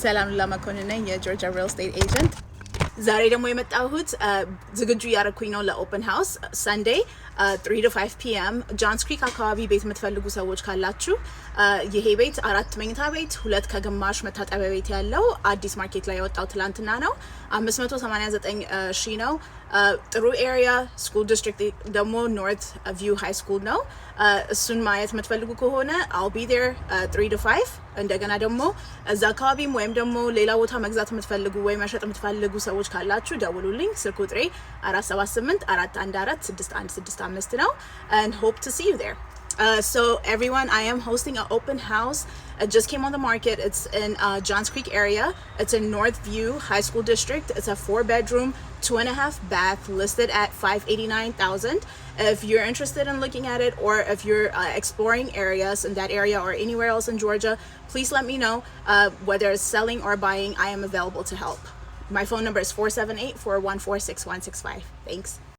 ሰላም ለማኮንን ነኝ የጆርጂያ ሪል ስቴት ኤጀንት። ዛሬ ደግሞ የመጣሁት ዝግጁ እያደረኩኝ ነው ለኦፕን ሃውስ ሰንዴይ 3 to 5 p.m. ጆንስ ክሪክ አካባቢ ቤት የምትፈልጉ ሰዎች ካላችሁ ይሄ ቤት 4 መኝታ ቤት 2 ከግማሽ መታጠቢያ ቤት ያለው አዲስ ማርኬት ላይ የወጣው ትላንትና ነው። 589 ሺህ ነው። ጥሩ ኤሪያ ስኩል ዲስትሪክት ደግሞ ኖርት ቪው ሃይ ስኩል ነው። እሱን ማየት የምትፈልጉ ከሆነ I'll be there 3 to 5። እንደገና ደግሞ እዛ አካባቢም ወይም ደግሞ ሌላ ቦታ መግዛት የምትፈልጉ ወይ መሸጥ የምትፈልጉ ሰዎች ካላችሁ ደውሉልኝ። ስልክ ቁጥሬ 478 414 6165 ነው and hope to see you there. So everyone, I am hosting an open house. It just came on the market. It's in Johns Creek area. It's in Northview High School District. It's a 4-bedroom, 2.5 bath, listed at $589,000. If you're interested in looking at it, or if you're exploring areas in that area or anywhere else in Georgia, please let me know. Whether it's selling or buying, I am available to help. My phone number is 478-414-6165. Thanks.